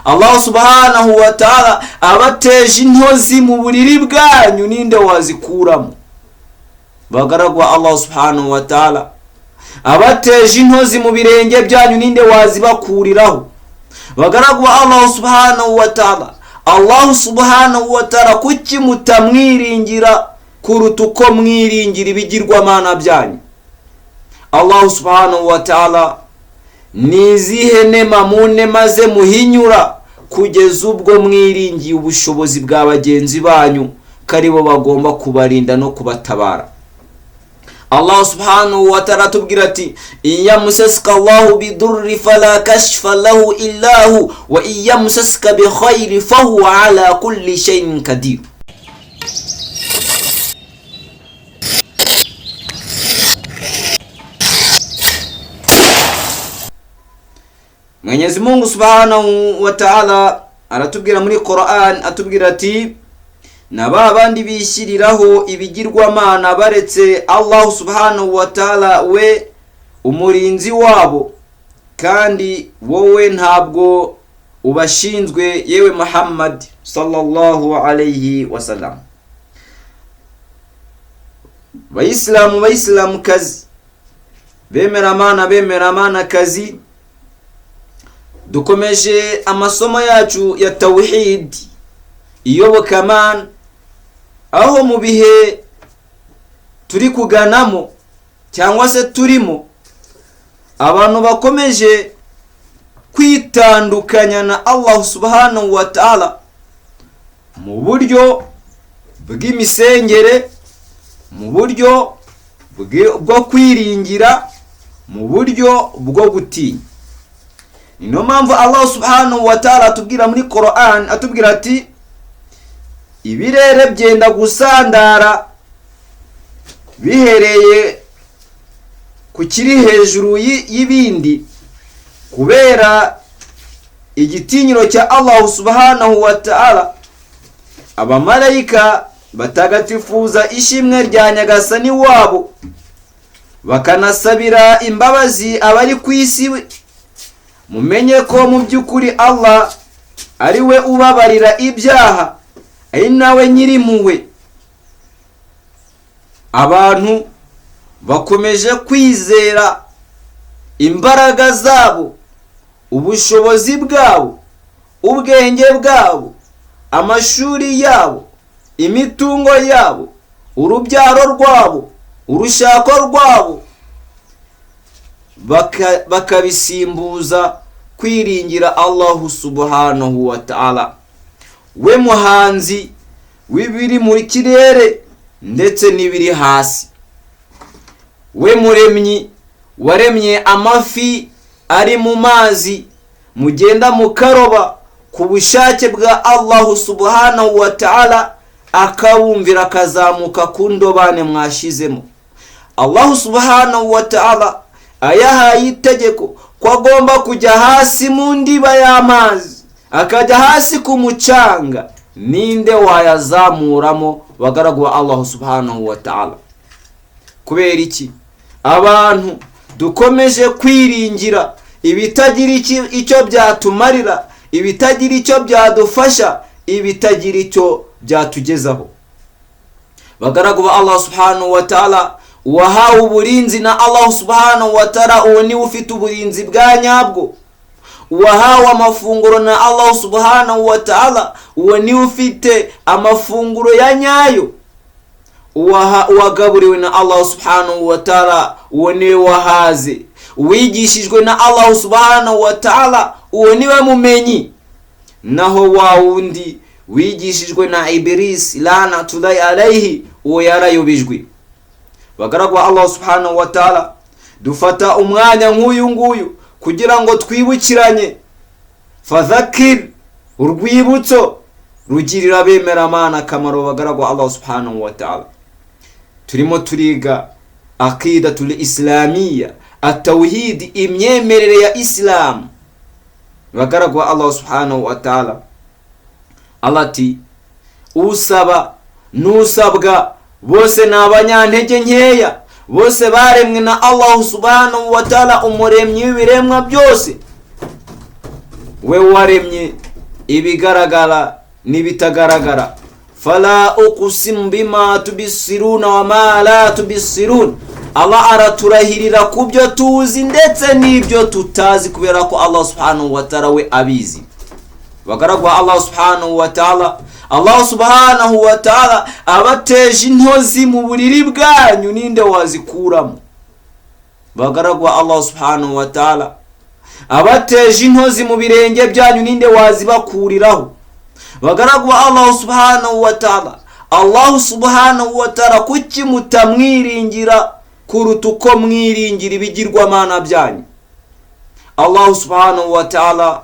Allah subhanahu wa ta'ala abateje intozi mu buriri bwanyu, ninde wazikuramo? Bagaragwa Allah subhanahu wa ta'ala abateje intozi mu birenge byanyu, ninde wazibakuriraho? Bagaragwa Allah subhanahu wa ta'ala, Allah subhanahu wa ta'ala kuki mutamwiringira kuruta uko mwiringira ibigirwamana byanyu? Allah subhanahu wa ta'ala nizihe nema mu nema ze muhinyura kugeza ubwo mwiringiye ubushobozi bwa bagenzi banyu karibo bagomba kubarinda no kubatabara? Allah subhanahu wa ta'ala tubwira ati iyamusaska Allahu bidurri fala kashfa lahu illa hu wa iyamusaska bi khayri fahuwa ala kulli shay'in qadir. Mwenyezi Mungu subhanahu wa ta'ala aratubwira muri Qur'an, atubwira ati na babandi bishyiriraho ibigirwamana baretse Allah subhanahu wa ta'ala we umurinzi wabo, kandi wowe ntabwo ubashinzwe yewe Muhammad sallallahu alayhi wasallam. Bayisilamu kazi, bemeramana kazi, dukomeje amasomo yacu ya tawhid, iyobokamana, aho mu bihe turi kuganamo cyangwa se turimo abantu bakomeje kwitandukanya na Allah subhanahu wa ta'ala mu buryo bw'imisengere, mu buryo bwo kwiringira, mu buryo bwo gutinya. Niyo mpamvu Allah subhanahu wa ta'ala atubwira muri Qur'an, atubwira ati ibirere byenda gusandara bihereye ku kiri hejuru y'ibindi kubera igitinyiro cya Allah subhanahu wa ta'ala. Abamarayika batagatifuza ishimwe rya Nyagasani wabo, bakanasabira imbabazi abari ku isi. Mumenye ko mu by'ukuri Allah ari we ubabarira ibyaha, ari nawe nyirimpuhwe. Abantu bakomeje kwizera imbaraga zabo, ubushobozi bwabo, ubwenge bwabo, amashuri yabo, imitungo yabo, urubyaro rwabo, urushako rwabo, bakabisimbuza kwiringira Allah subhanahu wa ta'ala, we muhanzi w'ibiri mu kirere ndetse n'ibiri hasi, we muremyi waremye amafi ari mu mazi mugenda mukaroba ku bushake bwa Allah subhanahu wa ta'ala, akabumvira akazamuka ku ndobane mwashizemo. Allah subhanahu wa ta'ala ayahaye itegeko ko agomba kujya hasi mu ndiba y'amazi, akajya hasi ku mucanga, ninde wayazamuramo? Bagaragwa Allah subhanahu wa ta'ala. Kubera iki abantu dukomeje kwiringira ibitagira icyo byatumarira, ibitagira icyo byadufasha, ibitagira icyo byatugezaho? Bagaragwa Allah subhanahu wa ta'ala wahawe uburinzi na Allah subhanahu wa ta'ala, uwo ni ufite uburinzi bwa nyabwo. Wahawe amafunguro na Allah subhanahu wa ta'ala, uwo ni ufite amafunguro ya nyayo. Wagaburiwe na Allah subhanahu wa ta'ala, uwo ni wahaze. Wigishijwe na Allah subhanahu wa ta'ala, uwo ni we mumenyi. Naho wa wundi wigishijwe na Iblis lanatullahi alayhi, uwo yarayobijwe. Bagaragwa Allah subhanahu wa ta'ala, dufata umwanya nk'uyu nguyu kugira ngo twibukiranye. Fadhakir, urwibutso rugirira bemeramana akamaro. Bagaragwa Allah subhanahu wa ta'ala, turimo turiga aqidatul islamiyya, at-tawhid, imyemerere ya Islam. Bagaragwa Allah subhanahu wa ta'ala, alati usaba nusabwa bose n'abanyantege nkeya, bose baremwe na Allah subhanahu wa ta'ala, umuremyi w'ibiremwa byose. we waremye ibigaragara n'ibitagaragara. Fala uqsimu bima tubsiruna wa ma la tubsirun. Allah araturahirira kubyo tuzi ndetse n'ibyo tutazi, kubera ko Allah subhanahu wa ta'ala we abizi. Bagaragwa Allah subhanahu wa ta'ala, Allah subhanahu wa ta'ala abateje intozi mu buriri bwanyu, ninde wazikuramo? Bagaragwa Allah subhanahu wa ta'ala abateje intozi mu birenge byanyu, ninde wazibakuriraho? Bagaragwa Allah subhanahu wa ta'ala, Allah subhanahu wa ta'ala kuki mutamwiringira kuruta uko mwiringira ibigirwamana byanyu? Allah subhanahu wa ta'ala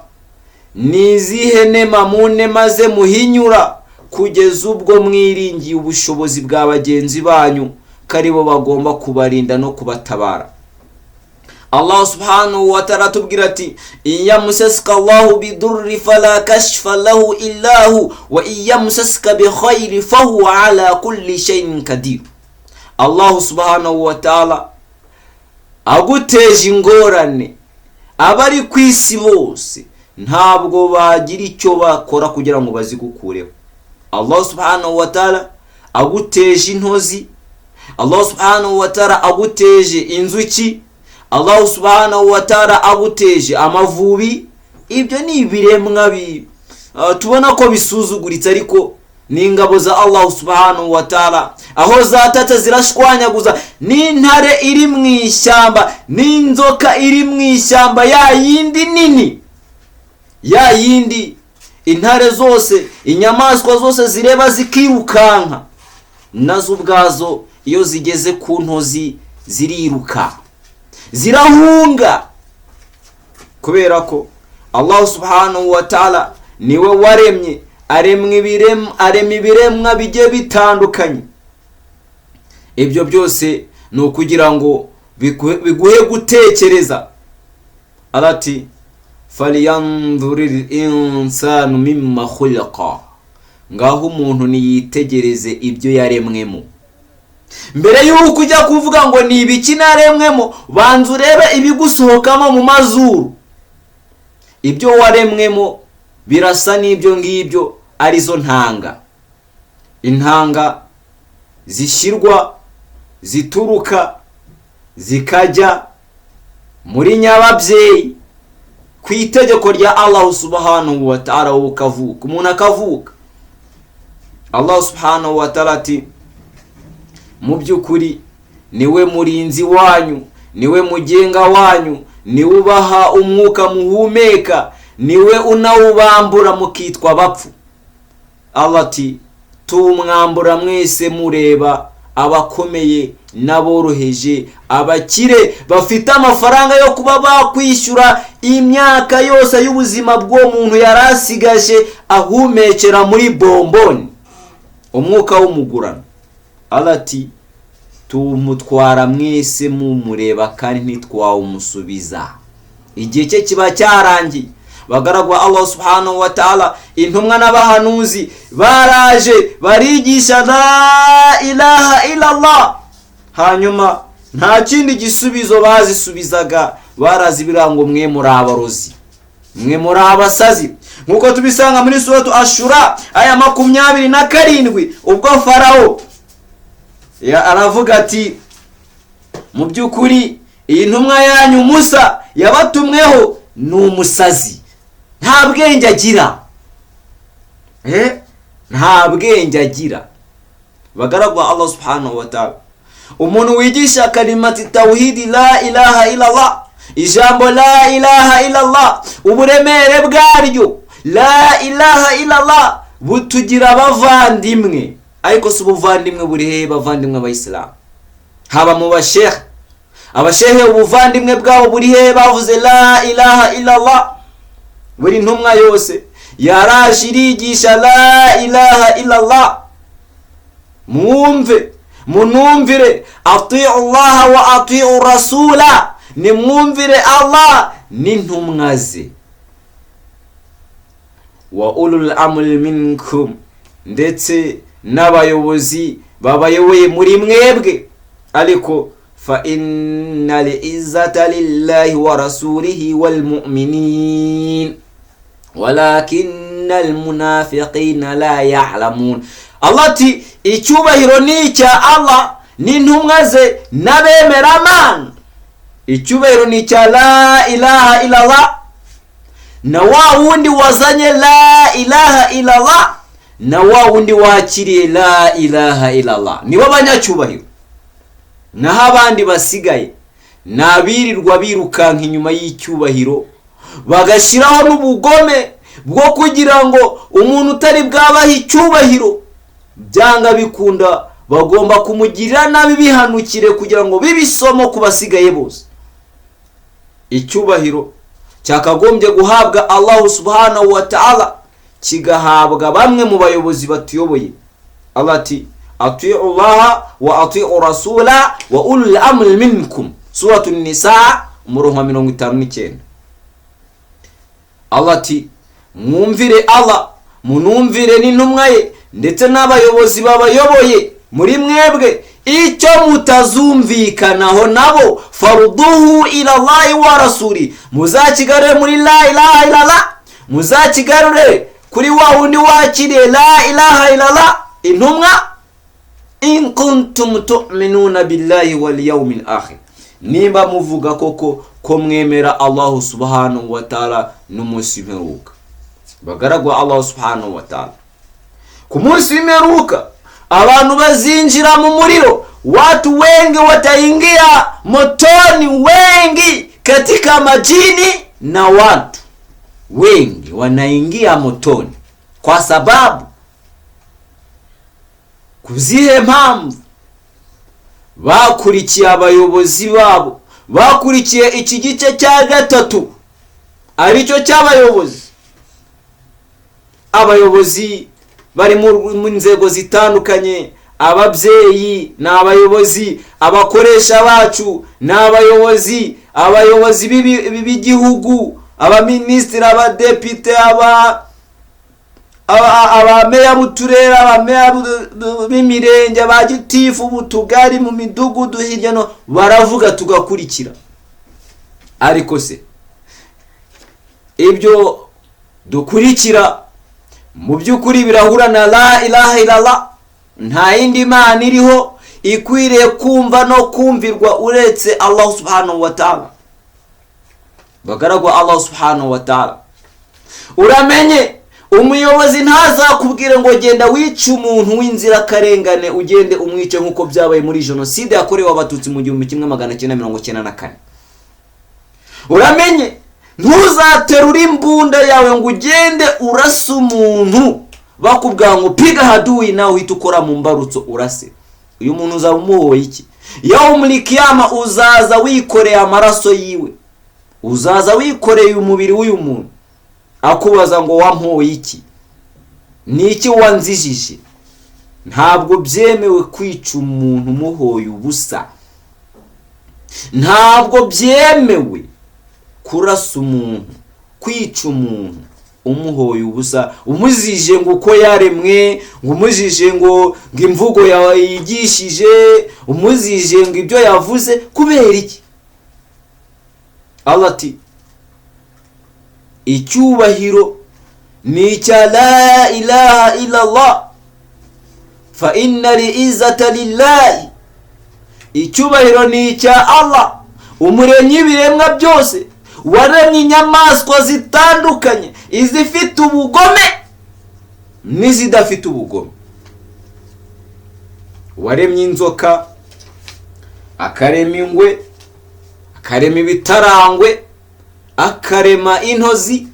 nizihe nema mu nema ze muhinyura kugeza ubwo mwiringiye ubushobozi bwa bagenzi banyu karibo bagomba kubarinda no kubatabara. Allah subhanahu wa ta'ala tubwira ati iyamsaska Allahu bidurri fala kashfa lahu illa hu wa iyamsaska bi khayri fahuwa ala kulli shay'in qadir. Allah subhanahu wa ta'ala aguteje ingorane, abari kwisi bose ntabwo bagira icyo bakora kugira ngo bazigukureho. Allah subhanahu wa ta'ala aguteje intozi, Allah subhanahu wa ta'ala aguteje inzuki, Allah subhanahu wa ta'ala aguteje amavubi. Ibyo ni ibiremwa tubona ko bisuzuguritse, ariko ni ingabo za Allah subhanahu wa ta'ala, aho zatata zirashwanyaguza n'intare iri mu ishyamba, n'inzoka iri mu ishyamba, ya yindi nini, ya yindi intare zose, inyamaswa zose zireba zikirukanka, nazo ubwazo iyo zigeze ku ntozi ziriruka, zirahunga, kubera ko Allah subhanahu wa ta'ala niwe waremye, arema ibiremwa bigiye bitandukanye. Ibyo byose ni ukugira ngo biguhe gutekereza. Arati falyanzuril insanu mimma khuliqa, ngaho umuntu niyitegereze ibyo yaremwemo. Mbere y'uko ujya kuvuga ngo ni ibiki naremwemo, banza urebe ibigusohokamo mu mazuru. Ibyo waremwemo birasa n'ibyo ngibyo, arizo ntanga. Intanga zishyirwa, zituruka, zikajya muri nyababyeyi ku itegeko rya Allah subhanahu wa ta'ala, ukavuka, umuntu akavuka. Allah subhanahu wa ta'ala ati mu by'ukuri niwe murinzi wanyu, niwe mugenga wanyu, niwe ubaha umwuka muhumeka, niwe unawubambura mukitwa bapfu. Allah ati tumwambura mwese mureba abakomeye n'aboroheje, abakire bafite amafaranga yo kuba bakwishyura imyaka yose y'ubuzima bw'uwo muntu yarasigaje ahumekera muri bomboni, umwuka w'umugurano. Allah ati tumutwara mwese mumureba kandi ntitwawumusubiza, igihe cye kiba cyarangiye. Bagaragwa Allah subhanahu wa ta'ala, intumwa n'abahanuzi baraje barigisha la ilaha illa Allah, hanyuma nta kindi gisubizo bazisubizaga, barazibira ngo mwe muri abarozi, mwe muri abasazi. Nkuko tubisanga muri suratu Ashura aya 27, ubwo Farawo aravuga ati mu by'ukuri iyi ntumwa yanyu Musa yabatumweho ni umusazi, nta bwenge agira, nta bwenge agira. Bagaragwa Allah subhanahu wa ta'ala, umuntu wigisha kalimati tawhidi la ilaha illa Allah, ijambo la ilaha illa Allah, uburemere bwaryo la ilaha illa Allah butugira abavandimwe. Ariko si ubuvandimwe buri hehe bavandimwe abayisilamu? Haba mu bashehe, abashehe ubuvandimwe bwabo buri hehe bavuze la ilaha illa Allah? Buri ntumwa yose yaraje irigisha la ilaha illa Allah. Munumvire ati'u Allah wa ati'u rasula, ni mwumvire Allah n'intumwa ze. Wa ulul amri minkum, ndetse n'abayobozi babayoboye muri mwebwe. Ariko fa innal izzata lillahi wa rasulihi wal mu'minin, walakinnal munafiqina la ya'lamun. Allah ati icyubahiro ni icya Allah n'intumwa ze n'abemeramana. Icyubahiro ni icya la ilaha illallah, na wa wundi wazanye la ilaha illallah, na wa wundi wakiriye la ilaha illallah, nibo banyacyubahiro. Naho abandi basigaye nabirirwa birukanka inyuma y'icyubahiro, bagashiraho n'ubugome bwo kugira ngo umuntu utari bwabaha icyubahiro, byanga bikunda bagomba kumugirira nabi bihanukire kugira ngo bibisomo ku basigaye bose. Icyubahiro cyakagombye guhabwa Allah subhanahu wa ta'ala, kigahabwa bamwe mu bayobozi batuyoboye. Allah ati ati'u Allah wa ati'u rasula wa ulul amri minkum, suratul nisa umurongo 59. Allah ati mwumvire Allah, munumvire n'intumwa ye ndetse n'abayobozi babayoboye muri mwebwe. Icyo mutazumvikanaho nabo faruduhu ila Allahi wa rasuli, muzakigarure muri la ilaha illallah, muzakigarure kuri wa wundi wakiriye la ilaha illallah, intumwa. In kuntum tu'minuna billahi wal yawmil akhir, nimba muvuga koko ko mwemera Allah subhanahu wa ta'ala n'umunsi w'imperuka. Bagaragwa Allah subhanahu wa ta'ala, ku munsi w'imperuka abantu bazinjira mu muriro. Watu wengi wataingia motoni, wengi katika majini na watu wengi wanaingia motoni kwa sababu kuzihe mpamvu bakurikiye abayobozi babo, bakurikiye iki gice cya gatatu aricyo cy'abayobozi. Abayobozi bari mu nzego zitandukanye, ababyeyi n'abayobozi, abakoresha bacu n'abayobozi, abayobozi b'igihugu, abaminisitiri, abadepite, abameya b'uturere, abameya b'imirenge, abagitifu b'utugari, mu midugudu hirya no baravuga tugakurikira. Ariko se ibyo dukurikira mu by'ukuri birahura na la ilaha illallah? Nta yindi mana iriho ikwiriye kumva no kumvirwa uretse Allah subhanahu wa ta'ala. Bagaragwa Allah subhanahu wa ta'ala, uramenye umuyobozi ntazakubwire ngo genda wice umuntu w'inzira karengane ugende umwice nkuko byabaye muri jenoside yakorewe abatutsi mu 1994. Uramenye ntuzaterura imbunda yawe ngo ugende urasa umuntu bakubwira ngo piga hadui nawe uhita ukora mu mbarutso urase. Uyu muntu uzaba umuhoye iki? Yaumul kiyama uzaza wikoreye amaraso yiwe, uzaza wikoreye umubiri w'uyu muntu, akubaza ngo wampoye iki, niki wanzijije. Ntabwo byemewe kwica umuntu muhoye ubusa, ntabwo byemewe kurasa umuntu, kwica umuntu umuhoye ubusa, umuzije ngo uko yaremwe, ngo umuzije ngo imvugo yigishije, umuzije ngo ibyo yavuze. Kubera iki? Allah ati icyubahiro ni icya la ilaha illallah, fa inna li'izzata lillahi. Icyubahiro ni icya Allah, umuremyi w'ibiremwa byose, waremye inyamaswa zitandukanye, izifite ubugome n'izidafite ubugome. Waremye inzoka, akarema ingwe, akarema ibitarangwe, akarema intozi,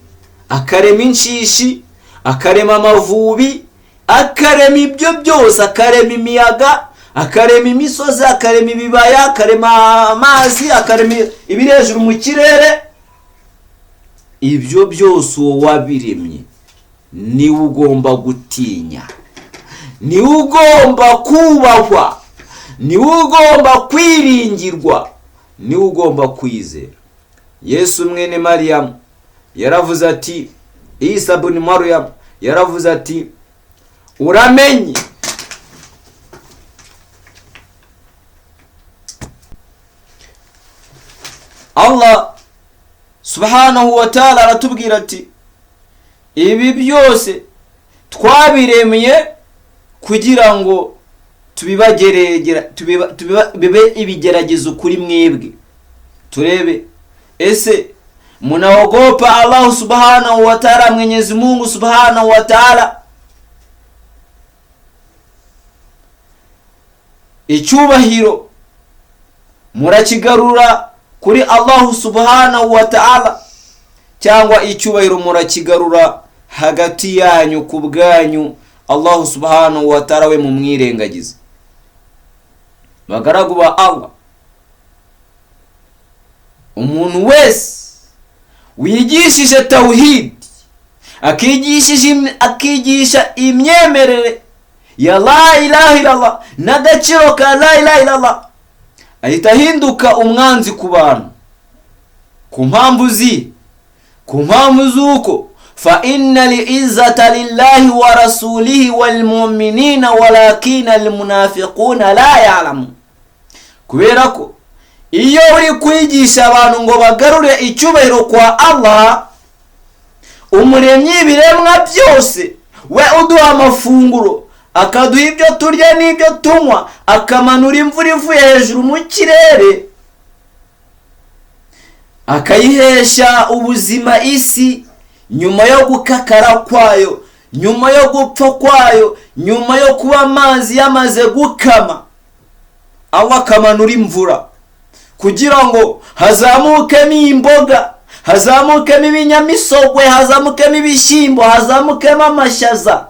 akarema inshishi, akarema amavubi, akarema ibyo byose, akarema imiyaga, akarema imisozi, akarema ibibaya, akarema amazi, akarema ibiri hejuru mu kirere. Ibyo byose uwo wabiremye niwe ugomba gutinya, niwe ugomba kubahwa, niwe ugomba kwiringirwa, niwe ugomba kwizera. Yesu mwene Mariyamu yaravuze ati, Isa ibn Maryam yaravuze ati, uramenye Allah subhanahu wa ta'ala aratubwira ati ibi byose twabiremeye kugira ngo bibe ibigeragezo kuri mwebwe. Turebe, ese munaogopa Allah subhanahu wa ta'ala, Mwenyezi Mungu subhanahu wa ta'ala? Icyubahiro murakigarura kuri Allah subhanahu wa ta'ala, cyangwa icyubahiro murakigarura hagati yanyu ku bwanyu, Allah subhanahu wa ta'ala we mumwirengagiza? Bagaragu ba Allah, umuntu wese wigishije tawhid, akigisha imyemerere ya la ilaha illallah n'agaciro ka la ilaha illallah, ahita ahinduka umwanzi ku bantu ku mpamvu z'uko fa inna li'izzata lillahi wa rasulihi wal mu'minina walakina al munafiquna la ya'lamun. Kubera ko iyo uri kwigisha abantu ngo bagarure icyubahiro kwa Allah, umuremyi ibiremwa byose, we uduha amafunguro, akaduha ibyo turya n'ibyo tunywa, akamanura imvura ivuye hejuru mu kirere, akayihesha ubuzima isi, nyuma yo gukakara kwayo, nyuma yo gupfa kwayo, nyuma yo kuba amazi yamaze gukama, Allah akamanura imvura kugira ngo hazamukemo imboga, hazamukemo ibinyamisogwe, hazamukemo ibishyimbo, hazamukemo amashaza,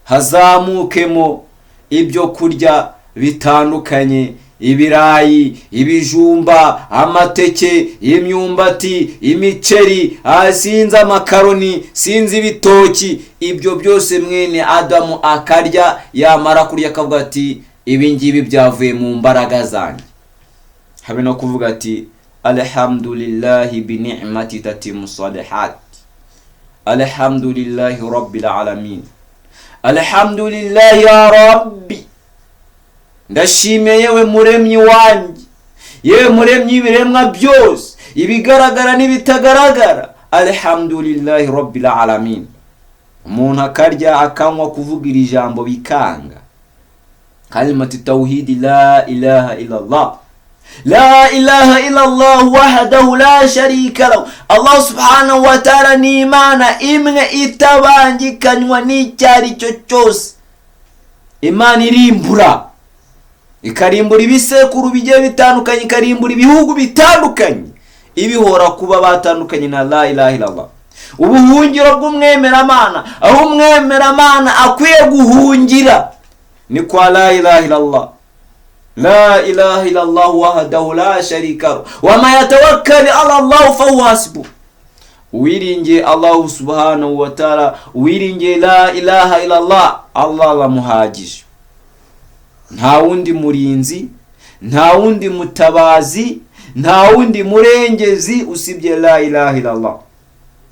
hazamukemo ibyo kurya bitandukanye, ibirayi, ibijumba, amateke, imyumbati, imiceri, sinzi amakaroni, sinzi ibitoki. Ibyo byose mwene Adamu akarya, yamara kurya akavuga ati ibi ngibi byavuye mu mbaraga zanjye. Habe no kuvuga ati alhamdulillahi bi ni'mati tatimu salihat, alhamdulillahi rabbil alamin, alhamdulillahi ya rabbi, ndashimiye yewe muremyi wanjye, yewe muremyi ibiremwa byose, ibigaragara n'ibitagaragara, alhamdulillahi rabbil alamin. Umuntu akarya akanywa kuvuga iri jambo bikanga, kalimatu tawhid la ilaha illallah, la ilaha illallah wahdahu la sharika lahu. Allah subhanahu wa ta'ala ni Imana imwe itabangikanywa n'icyari cyo cyose. Imana irimbura, ikarimbura ibisekuru bigiye bitandukanye, ikarimbura ibihugu bitandukanye, ibihora kuba batandukanye na la ilaha illallah. Ubuhungiro bw'umwemeramana, aho umwemeramana akwiye guhungira ni kwa la ilaha illallah. La ilaha illallah wahdahu la sharika lahu wa ma yatawakkal ala Allah fa huwa hasbuh. Uwiringiye Allah subhanahu wa ta'ala, uwiringiye la ilaha illallah, Allah bamuhagije. Nta wundi murinzi, nta wundi mutabazi, nta wundi murengezi usibye la ilaha illallah.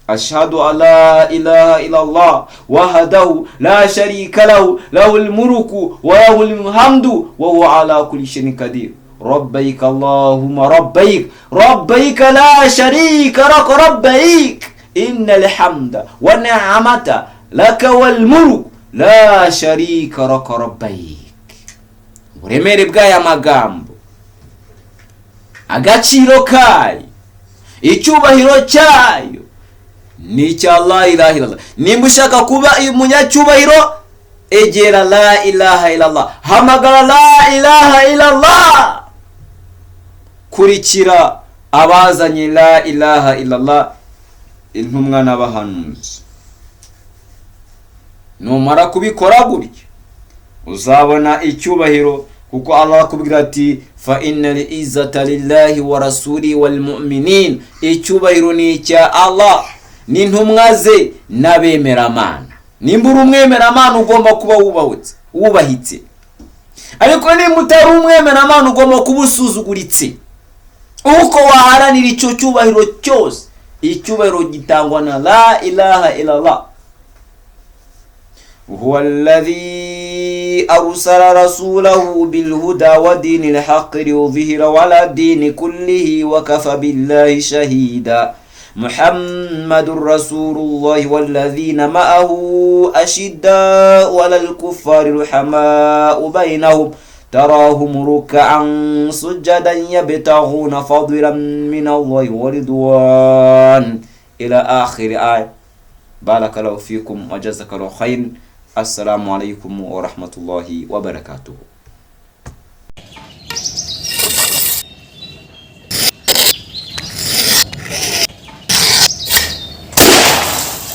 Ashhadu an la ilaha illallah wahdahu la sharika lahu, lahul mulku wa lahul hamdu wa huwa ala kulli shay'in qadir. Rabbayk Allahumma rabbayk, rabbayk la sharika lak, rabbayk innal hamda wa ni'mata laka wal mulku la sharika lak, rabbayk. Uburemere bw'aya magambo, agaciro kayo, icyubahiro cyayo ni cya la ilaha illallah. Nimba ushaka kuba umunyacyubahiro, egera la ilaha illallah, hamagara la ilaha illallah, kurikira abazanye la ilaha illallah, intumwa n'abahanuzi. Numara kubikora gutyo uzabona icyubahiro, kuko Allah akubwira ati fa inna li'izzata lillahi wa rasulihi wal mu'minin. Icyubahiro ni cya Allah n'intumwa ze n'abemeramana. Nimba uri umwemeramana ugomba kuba wubahitse, ariko nimba utari umwemeramana ugomba kuba usuzuguritse. Uko waharanira icyo cyubahiro cyose, icyubahiro gitangwa na la ilaha illallah. huwa alladhi arsala rasulahu bilhuda wa dinil haqqi liyudhhirahu ala dini kullihi wa kafa billahi shahida. Muhammadur Rasulullah walladhina ma'ahu ashidda'u 'alal kuffari ruhama'u bainahum tarahum ruk'an sujadan yabtaghuna fadlan min Allah wa ridwan ila akhir ayat. Barakallahu fikum wa jazakallahu khairan. Assalamu alaikum wa rahmatullahi wa barakatuh.